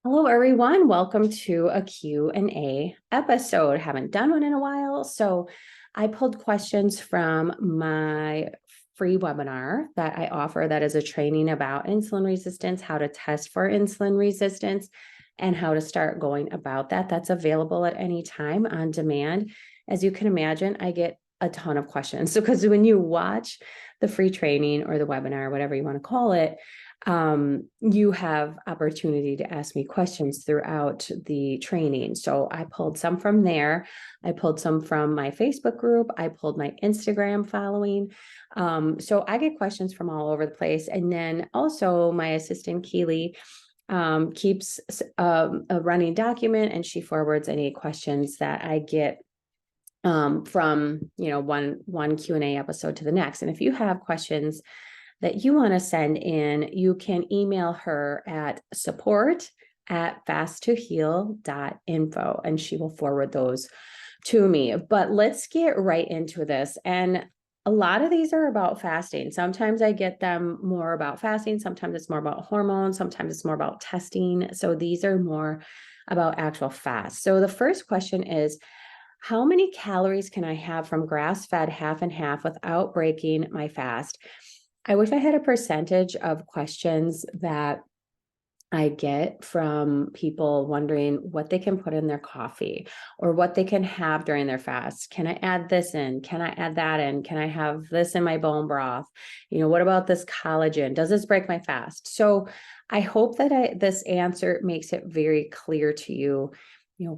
Hello, everyone. Welcome to a Q&A episode. Haven't done one in a while. So I pulled questions from my free webinar that I offer that is a training about insulin resistance, how to test for insulin resistance, and how to start going about that. That's available at any time on demand. As you can imagine, I get a ton of questions. So because when you watch the free training or the webinar, whatever you want to call it, you have opportunity to ask me questions throughout the training. So I pulled some from there. I pulled some from my Facebook group. I pulled my Instagram following. So I get questions from all over the place. And then also my assistant, Keely, keeps a running document, and she forwards any questions that I get from one Q&A episode to the next. And if you have questions that you want to send in, you can email her at support@fasttoheal.info, and she will forward those to me. But let's get right into this. And a lot of these are about fasting. Sometimes I get them more about fasting. Sometimes it's more about hormones. Sometimes it's more about testing. So these are more about actual fast. So the first question is, how many calories can I have from grass-fed half and half without breaking my fast? I wish I had a percentage of questions that I get from people wondering what they can put in their coffee or what they can have during their fast. Can I add this in? Can I add that in? Can I have this in my bone broth? What about this collagen? Does this break my fast? So I hope that this answer makes it very clear to you,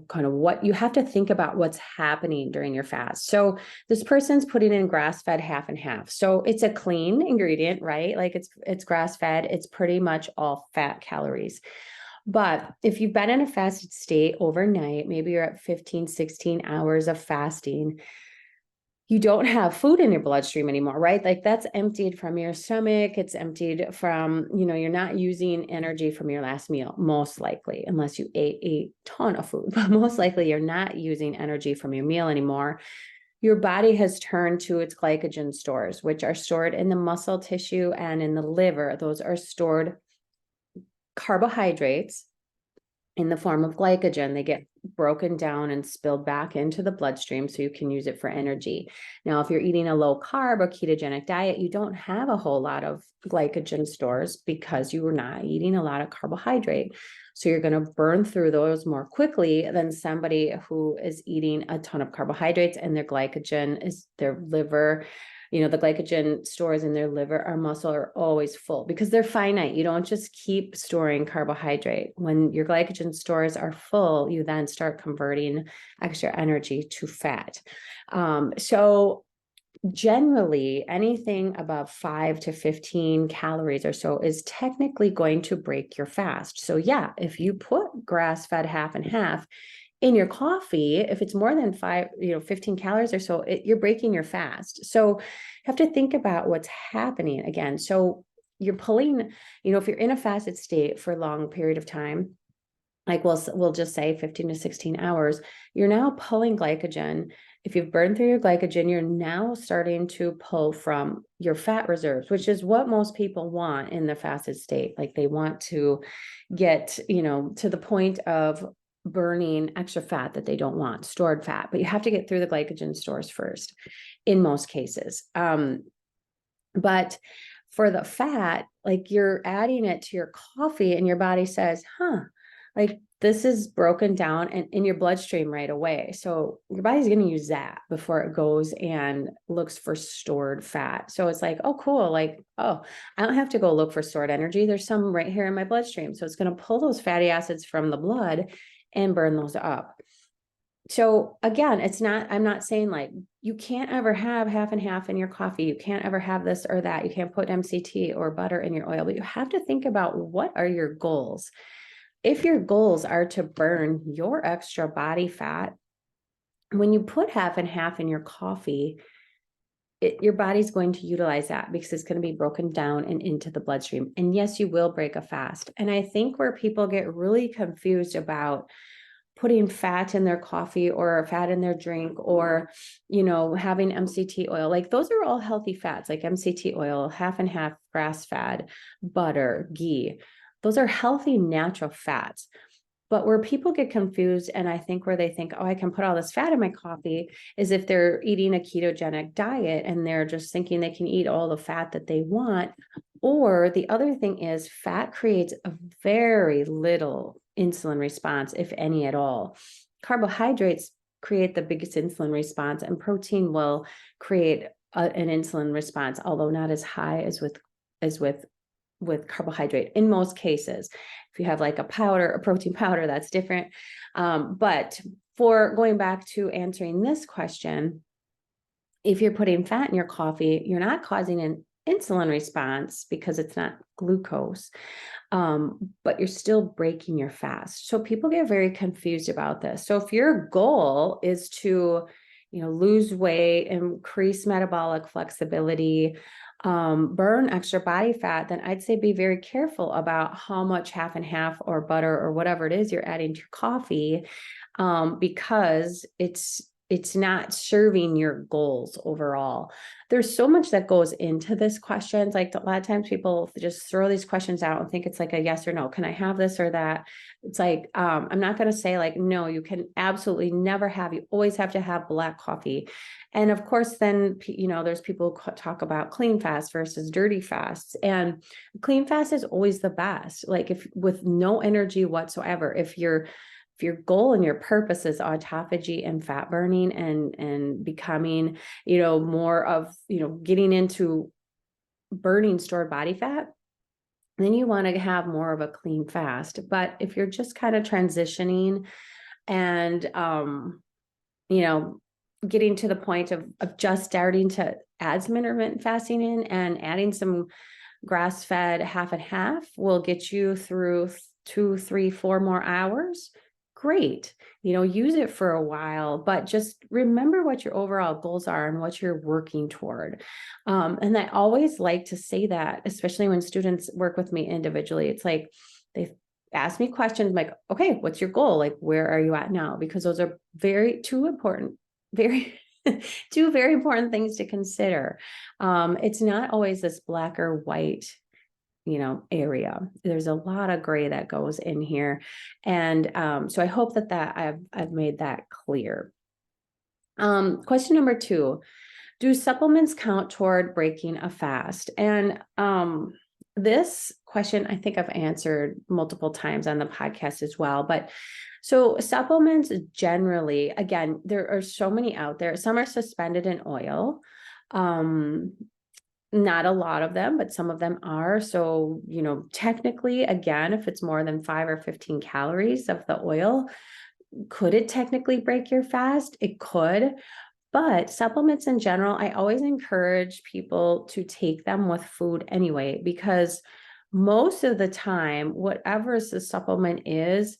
kind of what you have to think about what's happening during your fast. So this person's putting in grass-fed half and half. So it's a clean ingredient, right? Like it's grass-fed. It's pretty much all fat calories. But if you've been in a fasted state overnight, maybe you're at 15, 16 hours of fasting, you don't have food in your bloodstream anymore, right? Like that's emptied from your stomach. It's emptied from, you're not using energy from your last meal, most likely, unless you ate a ton of food, but most likely you're not using energy from your meal anymore. Your body has turned to its glycogen stores, which are stored in the muscle tissue and in the liver. Those are stored carbohydrates in the form of glycogen. They get broken down and spilled back into the bloodstream so you can use it for energy. Now, if you're eating a low carb or ketogenic diet, you don't have a whole lot of glycogen stores because you were not eating a lot of carbohydrate. So you're going to burn through those more quickly than somebody who is eating a ton of carbohydrates, and their glycogen is their liver. The glycogen stores in their liver or muscle are always full because they're finite. You don't just keep storing carbohydrate. When your glycogen stores are full, you then start converting extra energy to fat. So generally, anything above 5 to 15 calories or so is technically going to break your fast. So yeah, if you put grass-fed half and half in your coffee, if it's more than 15 calories or so, you're breaking your fast. So you have to think about what's happening again. So you're pulling, if you're in a fasted state for a long period of time, like we'll just say 15 to 16 hours, you're now pulling glycogen. If you've burned through your glycogen, you're now starting to pull from your fat reserves, which is what most people want in the fasted state. Like they want to get, to the point of burning extra fat that they don't want, stored fat, but you have to get through the glycogen stores first in most cases. But for the fat, like you're adding it to your coffee and your body says, like this is broken down and in your bloodstream right away. So your body's going to use that before it goes and looks for stored fat. So it's like, oh, cool. Like, oh, I don't have to go look for stored energy. There's some right here in my bloodstream. So it's going to pull those fatty acids from the blood and burn those up. So again, I'm not saying like you can't ever have half and half in your coffee. You can't ever have this or that. You can't put MCT or butter in your oil, but you have to think about what are your goals. If your goals are to burn your extra body fat, when you put half and half in your coffee, your body's going to utilize that because it's going to be broken down and into the bloodstream. And yes, you will break a fast. And I think where people get really confused about putting fat in their coffee or fat in their drink or, having MCT oil, like those are all healthy fats, like MCT oil, half and half grass fat, butter, ghee. Those are healthy, natural fats. But where people get confused, and I think where they think, oh, I can put all this fat in my coffee, is if they're eating a ketogenic diet and they're just thinking they can eat all the fat that they want. Or the other thing is fat creates a very little insulin response, if any at all. Carbohydrates create the biggest insulin response, and protein will create an insulin response, although not as high as with carbohydrate in most cases. If you have like a protein powder, that's different. But for going back to answering this question, if you're putting fat in your coffee, you're not causing an insulin response because it's not glucose, but you're still breaking your fast. So people get very confused about this. So if your goal is to, lose weight, increase metabolic flexibility, burn extra body fat, then I'd say be very careful about how much half and half or butter or whatever it is you're adding to your coffee, because it's not serving your goals overall. There's so much that goes into this question. Like a lot of times people just throw these questions out and think it's like a yes or no. Can I have this or that? It's like, I'm not going to say like, no, you can absolutely never have, you always have to have black coffee. And of course, then, there's people who talk about clean fast versus dirty fasts, and clean fast is always the best. Like if with no energy whatsoever, if your goal and your purpose is autophagy and fat burning and becoming, more of, getting into burning stored body fat, then you want to have more of a clean fast. But if you're just kind of transitioning and, getting to the point of just starting to add some intermittent fasting in and adding some grass-fed half and half will get you through 2, 3, 4 more hours. Great. Use it for a while, but just remember what your overall goals are and what you're working toward. And I always like to say that, especially when students work with me individually, it's like they ask me questions like, okay, what's your goal? Like, where are you at now? Because those are two very important things to consider. It's not always this black or white area. There's a lot of gray that goes in here. And so I hope that I've made that clear. Question number 2, do supplements count toward breaking a fast? And this question, I think I've answered multiple times on the podcast as well, but so supplements generally, again, there are so many out there. Some are suspended in oil. Not a lot of them, but some of them are. So, technically, again, if it's more than 5 or 15 calories of the oil, could it technically break your fast? It could. But supplements in general, I always encourage people to take them with food anyway, because most of the time, whatever the supplement is,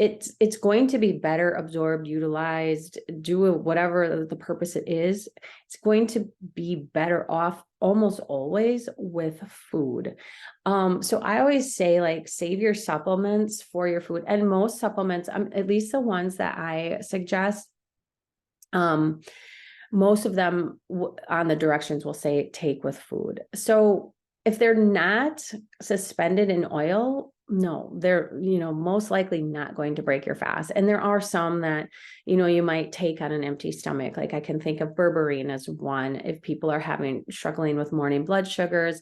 it's going to be better absorbed, utilized, do whatever the purpose it is. It's going to be better off almost always with food. So I always say, like, save your supplements for your food. And most supplements, at least the ones that I suggest, most of them on the directions will say take with food. So if they're not suspended in oil, no, they're, most likely not going to break your fast. And there are some that, you might take on an empty stomach. Like I can think of berberine as one. If people are struggling with morning blood sugars,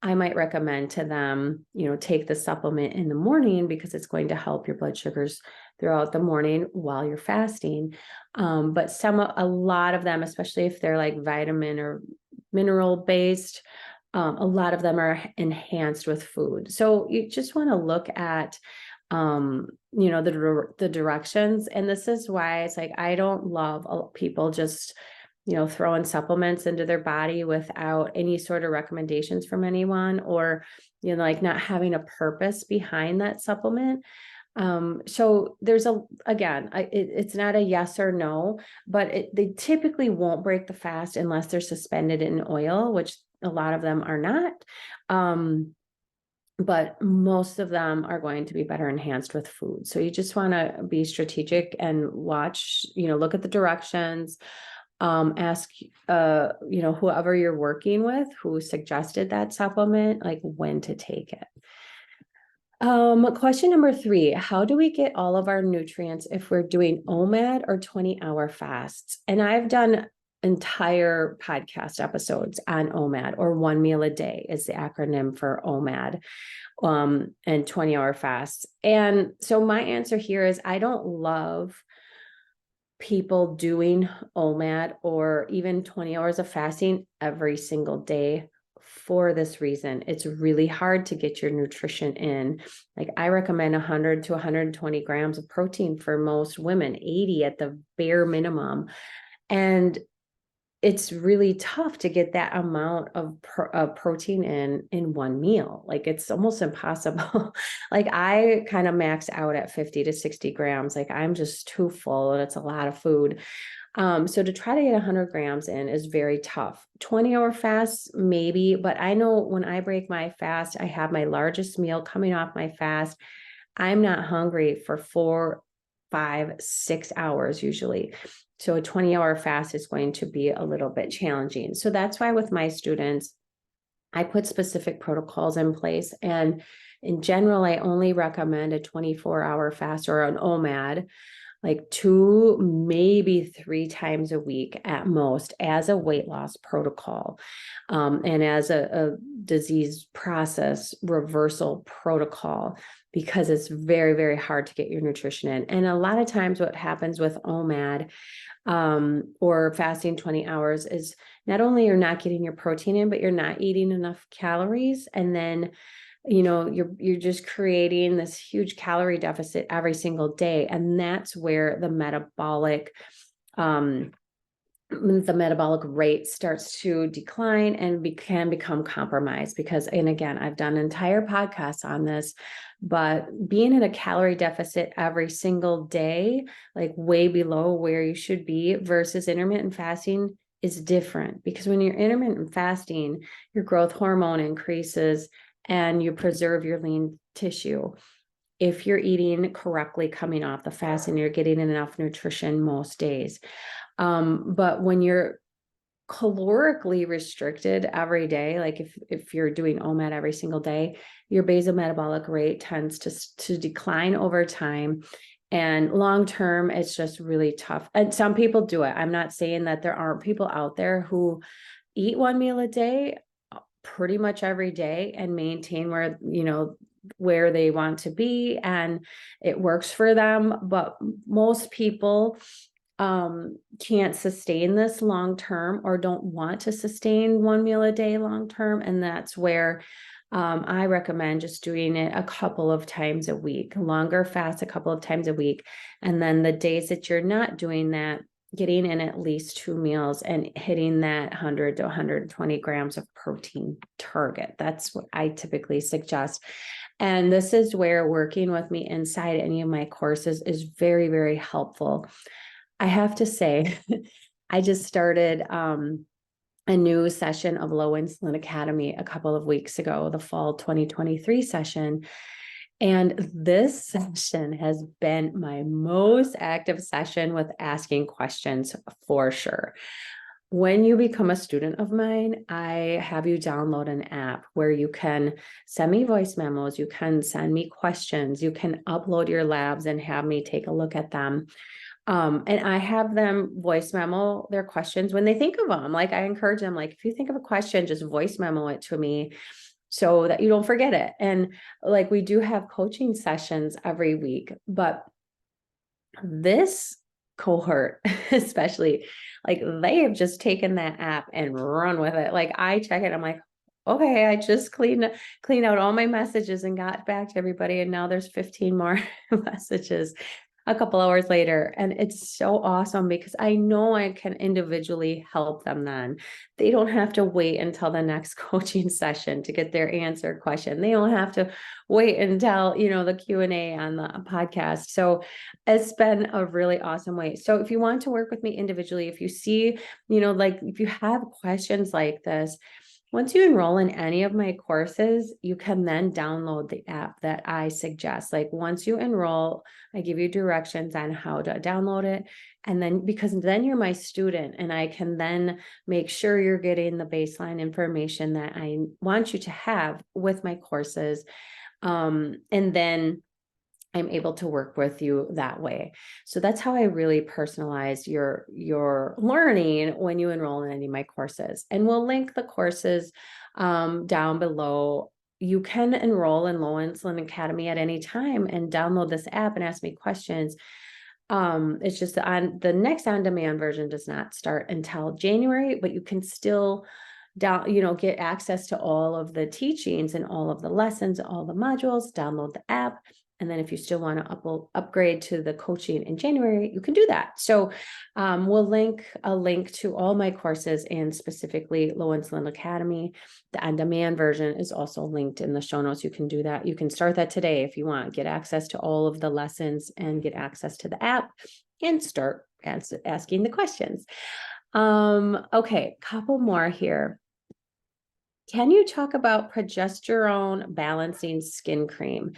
I might recommend to them, take the supplement in the morning because it's going to help your blood sugars throughout the morning while you're fasting. But a lot of them, especially if they're like vitamin or mineral based, a lot of them are enhanced with food. So you just want to look at, the directions. And this is why it's like, I don't love people just, throwing supplements into their body without any sort of recommendations from anyone, or, like not having a purpose behind that supplement. So there's it's not a yes or no, but they typically won't break the fast unless they're suspended in oil, which a lot of them are not. But most of them are going to be better enhanced with food. So you just want to be strategic and watch, look at the directions, ask, whoever you're working with, who suggested that supplement, like when to take it. Question number 3, how do we get all of our nutrients if we're doing OMAD or 20-hour fasts? And I've done entire podcast episodes on OMAD, or 1 meal a day is the acronym for OMAD, and 20-hour fasts. And so my answer here is I don't love people doing OMAD or even 20 hours of fasting every single day for this reason. It's really hard to get your nutrition in. Like, I recommend 100 to 120 grams of protein for most women, 80 at the bare minimum. And it's really tough to get that amount of protein in one meal. Like, it's almost impossible. Like, I kind of max out at 50 to 60 grams. Like, I'm just too full and it's a lot of food. So to try to get 100 grams in is very tough. 20-hour fasts, maybe, but I know when I break my fast, I have my largest meal coming off my fast. I'm not hungry for 4, 5, 6 hours usually. So a 20-hour fast is going to be a little bit challenging. So that's why with my students, I put specific protocols in place. And in general, I only recommend a 24-hour fast or an OMAD, like 2, maybe 3 times a week at most, as a weight loss protocol, and as a disease process reversal protocol, because it's very, very hard to get your nutrition in. And a lot of times what happens with OMAD, or fasting 20 hours, is not only you're not getting your protein in, but you're not eating enough calories. And then, you're just creating this huge calorie deficit every single day. And that's where the metabolic rate starts to decline and can become compromised. Because, and again, I've done entire podcasts on this, but being in a calorie deficit every single day, like way below where you should be, versus intermittent fasting is different. Because when you're intermittent fasting, your growth hormone increases and you preserve your lean tissue. If you're eating correctly coming off the fast and you're getting enough nutrition most days. But when you're calorically restricted every day, like if you're doing OMAD every single day, your basal metabolic rate tends to decline over time. And long term, it's just really tough. And some people do it. I'm not saying that there aren't people out there who eat 1 meal a day pretty much every day and maintain where they want to be, and it works for them. But most people can't sustain this long term, or don't want to sustain 1 meal a day long term. And that's where I recommend just doing it a couple of times a week, longer fast a couple of times a week. And then the days that you're not doing that, getting in at least 2 meals and hitting that 100 to 120 grams of protein target. That's what I typically suggest. And this is where working with me inside any of my courses is very, very helpful. I have to say, I just started a new session of Low Insulin Academy a couple of weeks ago, the fall 2023 session. And this session has been my most active session with asking questions, for sure. When you become a student of mine, I have you download an app where you can send me voice memos, you can send me questions, you can upload your labs and have me take a look at them. And I have them voice memo their questions when they think of them. Like, I encourage them, like, if you think of a question, just voice memo it to me so that you don't forget it. And like, we do have coaching sessions every week, but this cohort, especially, like, they have just taken that app and run with it. Like, I check it, I'm like, okay, I just cleaned out all my messages and got back to everybody. And now there's 15 more messages a couple hours later. And it's so awesome because I know I can individually help them then. They don't have to wait until the next coaching session to get their answer question. They don't have to wait until, the Q&A on the podcast. So it's been a really awesome way. So if you want to work with me individually, if you see, like, if you have questions like this, once you enroll in any of my courses, you can then download the app that I suggest. Like, once you enroll, I give you directions on how to download it. And then, because then you're my student and I can then make sure you're getting the baseline information that I want you to have with my courses. And then I'm able to work with you that way. So that's how I really personalize your learning when you enroll in any of my courses. And we'll link the courses down below. You can enroll in Low Insulin Academy at any time and download this app and ask me questions. It's just the next on-demand version does not start until January, but you can still get access to all of the teachings and all of the lessons, all the modules, download the app. And then if you still want to upgrade to the coaching in January, you can do that. So we'll link a link to all my courses and specifically Low Insulin Academy. The on-demand version is also linked in the show notes. You can do that. You can start that today if you want, get access to all of the lessons and get access to the app and start asking the questions. Okay, couple more here. Can you talk about progesterone balancing skin cream?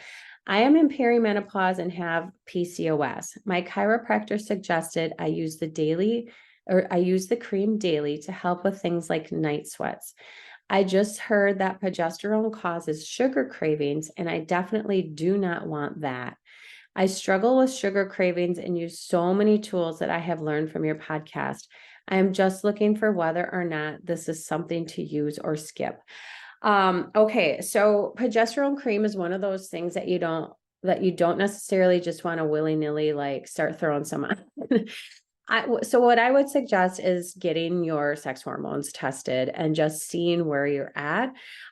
I am in perimenopause and have PCOS. My chiropractor suggested I use the cream daily to help with things like night sweats. I just heard that progesterone causes sugar cravings, and I definitely do not want that. I struggle with sugar cravings and use so many tools that I have learned from your podcast. I am just looking for whether or not this is something to use or skip. Okay, so progesterone cream is one of those things that you don't necessarily just want to willy-nilly like start throwing some on. So what I would suggest is getting your sex hormones tested and just seeing where you're at.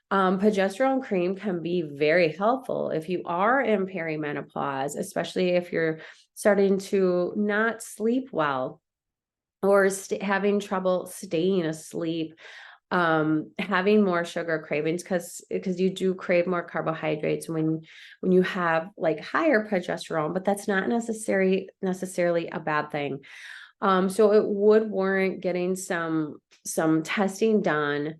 Progesterone cream can be very helpful if you are in perimenopause, especially if you're starting to not sleep well or having trouble staying asleep, having more sugar cravings because you do crave more carbohydrates when you have like higher progesterone, but that's not necessarily a bad thing. So it would warrant getting some testing done.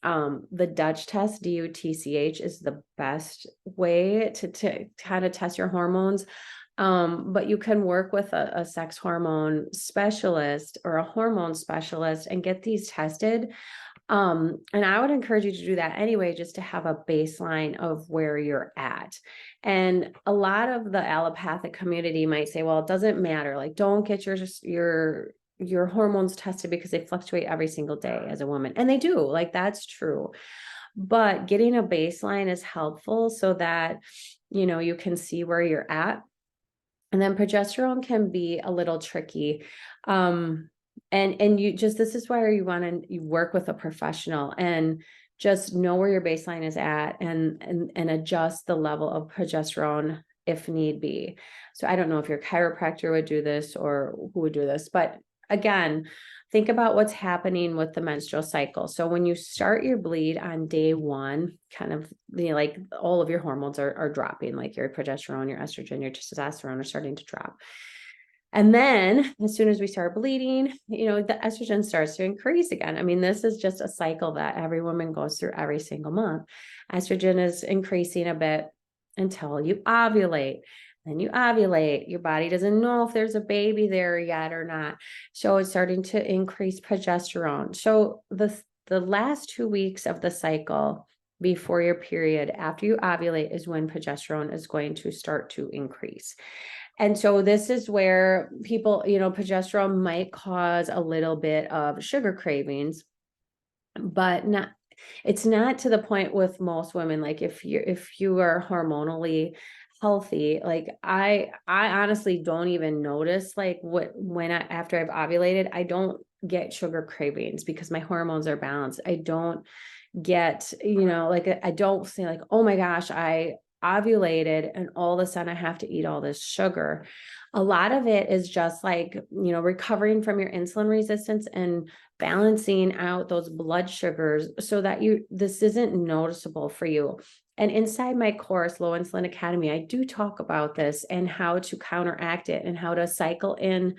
The Dutch test, DUTCH, is the best way to kind of test your hormones. But you can work with a sex hormone specialist or a hormone specialist and get these tested. And I would encourage you to do that anyway, just to have a baseline of where you're at. And a lot of the allopathic community might say, well, it doesn't matter. Like, don't get your hormones tested because they fluctuate every single day as a woman. And they do, like, that's true. But getting a baseline is helpful so that, you can see where you're at. And then progesterone can be a little tricky. And this is where you want to work with a professional and just know where your baseline is at and adjust the level of progesterone if need be. So I don't know if your chiropractor would do this or who would do this, but again, think about what's happening with the menstrual cycle. So when you start your bleed on day one, kind of, like all of your hormones are dropping, like your progesterone, your estrogen, your testosterone are starting to drop. And then as soon as we start bleeding, the estrogen starts to increase again. I mean, this is just a cycle that every woman goes through every single month. Estrogen is increasing a bit until you ovulate. Then you ovulate. Your body doesn't know if there's a baby there yet or not. So it's starting to increase progesterone. So the last 2 weeks of the cycle before your period, after you ovulate, is when progesterone is going to start to increase. And so this is where people, progesterone might cause a little bit of sugar cravings, but it's not to the point with most women. Like if you are hormonally healthy, like I honestly don't even notice like after I've ovulated, I don't get sugar cravings because my hormones are balanced. I don't get, I don't say like, oh my gosh, I ovulated and all of a sudden I have to eat all this sugar. A lot of it is just like, recovering from your insulin resistance and balancing out those blood sugars so that this isn't noticeable for you. And inside my course, Low Insulin Academy, I do talk about this and how to counteract it and how to cycle in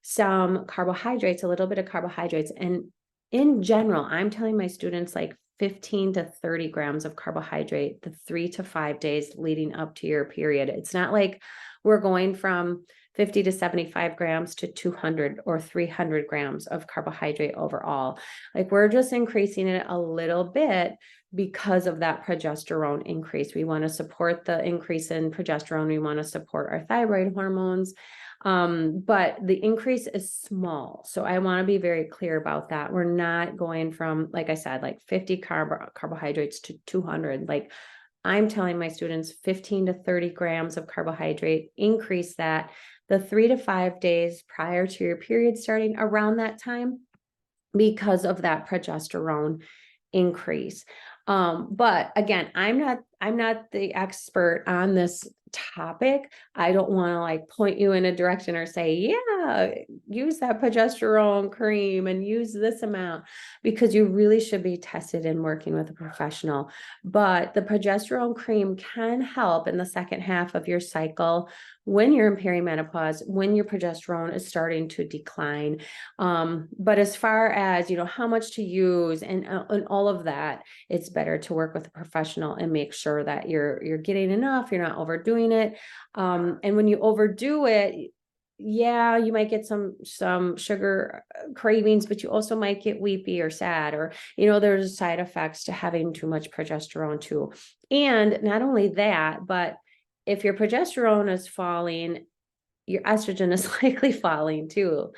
some carbohydrates, a little bit of carbohydrates. And in general, I'm telling my students like 15 to 30 grams of carbohydrate the 3 to 5 days leading up to your period. It's not like we're going from 50 to 75 grams to 200 or 300 grams of carbohydrate overall. Like we're just increasing it a little bit because of that progesterone increase. We want to support the increase in progesterone. We want to support our thyroid hormones. But the increase is small. So I want to be very clear about that. We're not going from, like I said, like 50 carbohydrates to 200. Like I'm telling my students 15 to 30 grams of carbohydrate, increase that the 3 to 5 days prior to your period starting around that time because of that progesterone increase. But again, I'm not the expert on this topic. I don't want to like point you in a direction or say, yeah, use that progesterone cream and use this amount, because you really should be tested and working with a professional. But the progesterone cream can help in the second half of your cycle when you're in perimenopause, when your progesterone is starting to decline. But as far as, how much to use and all of that, it's better to work with a professional and make sure that you're getting enough, you're not overdoing it. And when you overdo it, yeah, you might get some sugar cravings, but you also might get weepy or sad, or, there's side effects to having too much progesterone too. And not only that, but if your progesterone is falling, your estrogen is likely falling too.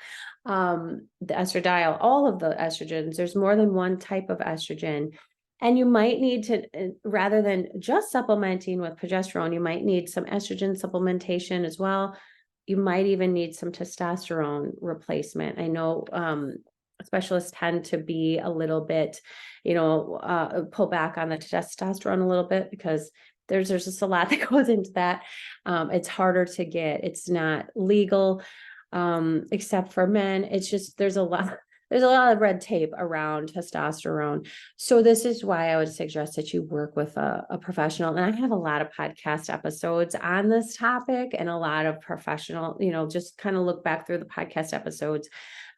The estradiol, all of the estrogens, there's more than one type of estrogen. And you might need to, rather than just supplementing with progesterone, you might need some estrogen supplementation as well. You might even need some testosterone replacement. I know specialists tend to be a little bit, pull back on the testosterone a little bit because there's just a lot that goes into that. It's harder to get. It's not legal, except for men. It's just, there's a lot of red tape around testosterone. So this is why I would suggest that you work with a professional. And I have a lot of podcast episodes on this topic and a lot of professional, just kind of look back through the podcast episodes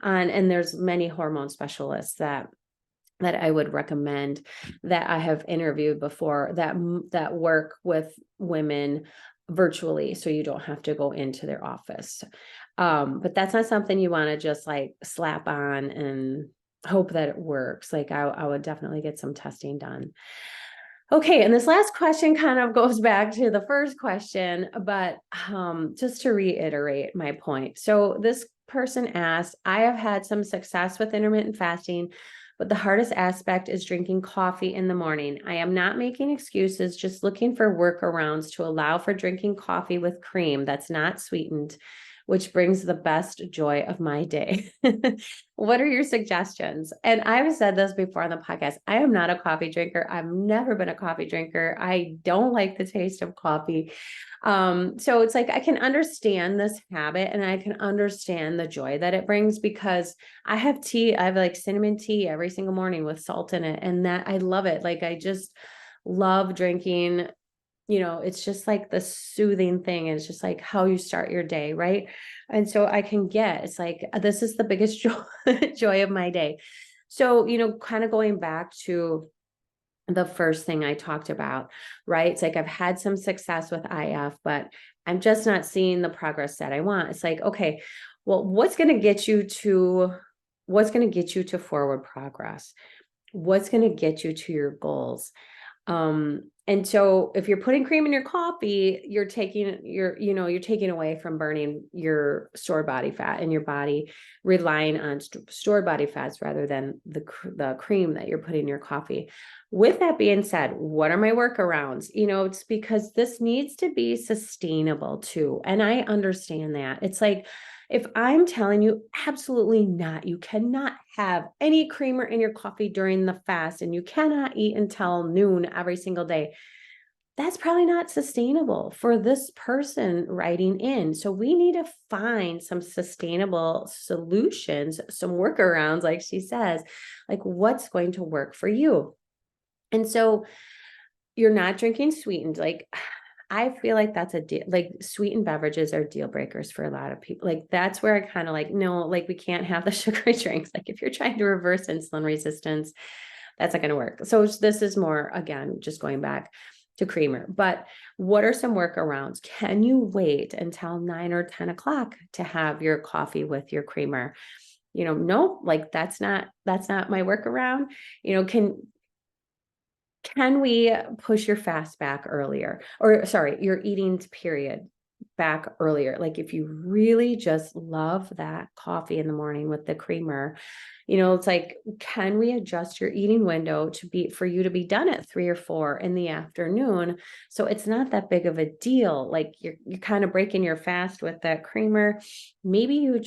and there's many hormone specialists that I would recommend that I have interviewed before that work with women virtually, so you don't have to go into their office. But that's not something you want to just like slap on and hope that it works. Like I would definitely get some testing done. Okay, and this last question kind of goes back to the first question, but just to reiterate my point. So this person asked, I have had some success with intermittent fasting, but the hardest aspect is drinking coffee in the morning. I am not making excuses, just looking for workarounds to allow for drinking coffee with cream that's not sweetened, which brings the best joy of my day. What are your suggestions? And I've said this before on the podcast. I am not a coffee drinker. I've never been a coffee drinker. I don't like the taste of coffee. So it's like, I can understand this habit and I can understand the joy that it brings, because I have tea. I have like cinnamon tea every single morning with salt in it. And that I love it. Like, I just love drinking, it's just like the soothing thing. It's just like how you start your day. Right. And so it's like, this is the biggest joy of my day. So, kind of going back to the first thing I talked about, right? It's like, I've had some success with IF, but I'm just not seeing the progress that I want. It's like, okay, well, what's going to get you to forward progress? What's going to get you to your goals? And so if you're putting cream in your coffee, you're taking away from burning your stored body fat, and your body relying on stored body fats rather than the cream that you're putting in your coffee. With that being said, what are my workarounds? It's because this needs to be sustainable too. And I understand that. It's like, if I'm telling you, absolutely not, you cannot have any creamer in your coffee during the fast, and you cannot eat until noon every single day, that's probably not sustainable for this person writing in. So we need to find some sustainable solutions, some workarounds, like she says, like what's going to work for you. And so you're not drinking sweetened, like, I feel like that's a deal. Like, sweetened beverages are deal breakers for a lot of people. Like, that's where I kind of like, no, like, we can't have the sugary drinks. Like, if you're trying to reverse insulin resistance, that's not going to work. So this is more, again, just going back. to creamer. But what are some workarounds? Can you wait until 9 or 10 o'clock to have your coffee with your creamer? No, like that's not my workaround. Can we push your fast back earlier? Or sorry, your eating period back earlier? Like if you really just love that coffee in the morning with the creamer, it's like, can we adjust your eating window for you to be done at 3 or 4 in the afternoon? So it's not that big of a deal. Like you're kind of breaking your fast with that creamer. Maybe you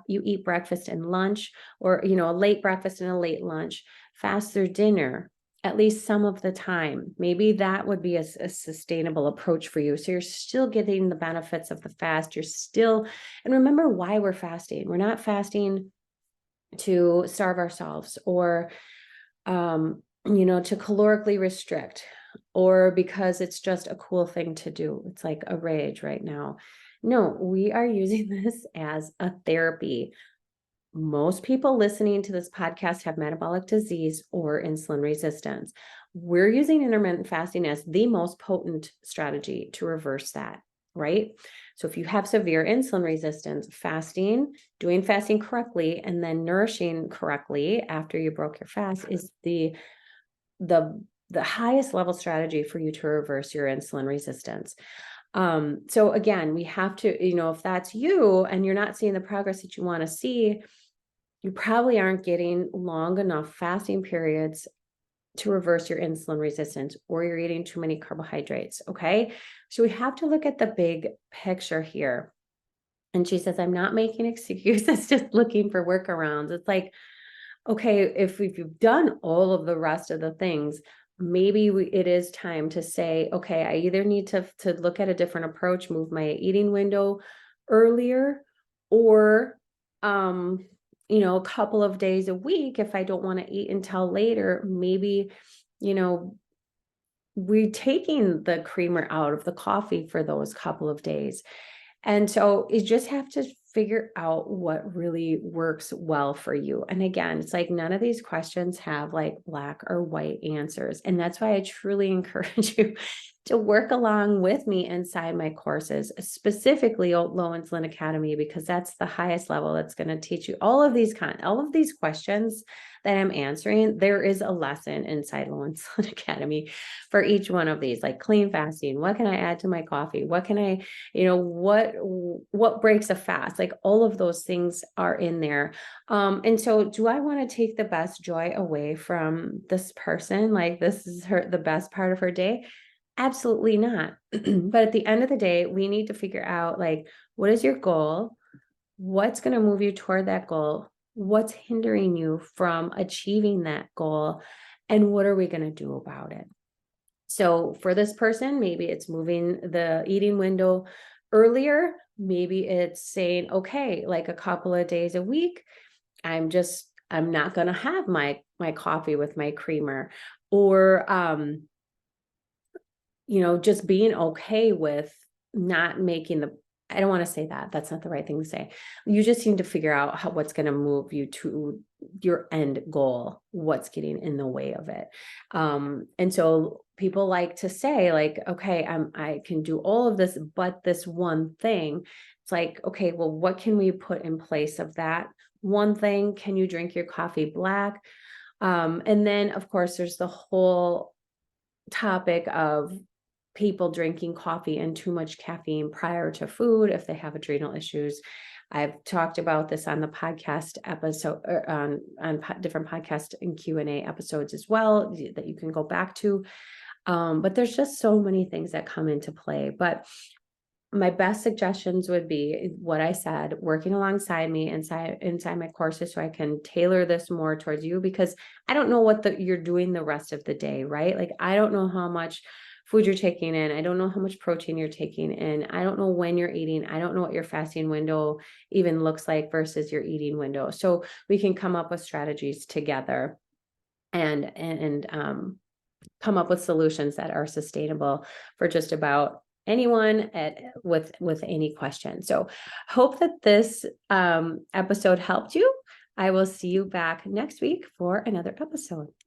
eat breakfast and lunch, or, a late breakfast and a late lunch, fast through dinner at least some of the time. Maybe that would be a sustainable approach for you. So you're still getting the benefits of the fast. And remember why we're fasting. We're not fasting to starve ourselves or, to calorically restrict, or because it's just a cool thing to do. It's like a rage right now. No, we are using this as a therapy. Most people listening to this podcast have metabolic disease or insulin resistance. We're using intermittent fasting as the most potent strategy to reverse that, right? So if you have severe insulin resistance, doing fasting correctly, and then nourishing correctly after you broke your fast is the highest level strategy for you to reverse your insulin resistance. So again, we have to, if that's you and you're not seeing the progress that you want to see, you probably aren't getting long enough fasting periods to reverse your insulin resistance, or you're eating too many carbohydrates. Okay. So we have to look at the big picture here. And she says, I'm not making excuses, just looking for workarounds. It's like, okay, if you've done all of the rest of the things, maybe it is time to say, okay, I either need to look at a different approach, move my eating window earlier, or, a couple of days a week, if I don't want to eat until later, maybe, we're taking the creamer out of the coffee for those couple of days. And so you just have to figure out what really works well for you. And again, it's like none of these questions have like black or white answers. And that's why I truly encourage you to work along with me inside my courses, specifically Low Insulin Academy, because that's the highest level that's going to teach you all of these questions that I'm answering. There is a lesson inside Low Insulin Academy for each one of these, like clean fasting. What can I add to my coffee? What can I, what breaks a fast? Like all of those things are in there. And so do I want to take the best joy away from this person? Like this is the best part of her day? Absolutely not. But at the end of the day, we need to figure out like, what is your goal? What's going to move you toward that goal? What's hindering you from achieving that goal? And what are we going to do about it? So for this person, maybe it's moving the eating window earlier. Maybe it's saying, okay, like a couple of days a week, I'm not going to have my coffee with my creamer, or, just being okay with not making I don't want to say that. That's not the right thing to say. You just need to figure out what's going to move you to your end goal, what's getting in the way of it. And so people like to say like, okay, I can do all of this, but this one thing. It's like, okay, well, what can we put in place of that one thing? Can you drink your coffee black? And then of course there's the whole topic of people drinking coffee and too much caffeine prior to food if they have adrenal issues. I've talked about this on the podcast episode, or on different podcast and Q&A episodes as well that you can go back to. But there's just so many things that come into play. But my best suggestions would be what I said, working alongside me inside my courses so I can tailor this more towards you, because I don't know what you're doing the rest of the day, right? Like, I don't know how much food you're taking in. I don't know how much protein you're taking in. I don't know when you're eating. I don't know what your fasting window even looks like versus your eating window. So we can come up with strategies together and come up with solutions that are sustainable for just about anyone with any question. So hope that this episode helped you. I will see you back next week for another episode.